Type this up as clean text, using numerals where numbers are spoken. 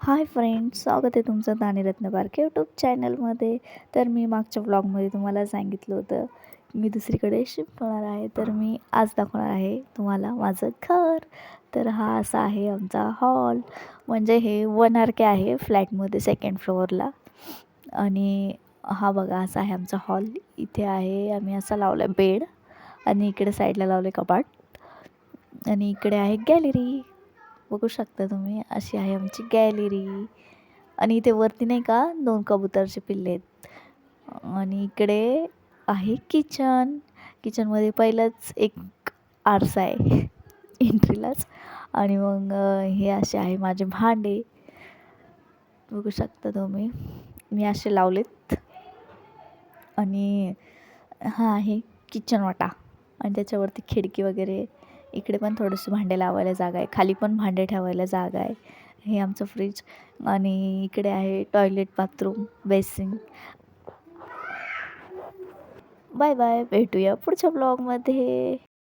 Hi friends, स्वागत आहे तुमचं दानीरत्न बारके यूट्यूब चॅनलमध्ये. तर मी मागच्या व्लॉगमध्ये तुम्हाला सांगितलं होतं मी दुसरीकडे शिफ्ट होणार आहे. तर मी आज दाखवणार आहे तुम्हाला माझं घर. तर हा असा आहे आमचा हॉल. म्हणजे हे 1 RK आहे फ्लॅटमध्ये सेकंड फ्लोअरला. आणि हा बघा असा आहे आमचा हॉल. इथे आहे आम्ही असा लावला आहे बेड, आणि इकडे साईडला लावले कपाट, आणि इकडे आहे गॅलरी. बघू शकता तुम्ही, अशी आहे आमची गॅलरी. आणि इथे वरती नाही का 2 कबुतरचे पिल्ले आहेत. आणि इकडे आहे किचन. किचनमध्ये पहिलंच एक आरसा आहे एंट्रीलाच. आणि मग हे असे आहे माझे भांडे, बघू शकता तुम्ही, मी असे लावलेत. आणि हा आहे किचन वाटा, आणि त्याच्यावरती खिडकी वगैरे. इकडे पण थोडेसे भांडे लावायला जागा आहे, खाली पण भांडे ठेवायला जागा आहे. हे आमचं फ्रीज. आणि इकडे आहे toilet, bathroom, basin. Bye bye, भेटूया पुढच्या ब्लॉगमध्ये.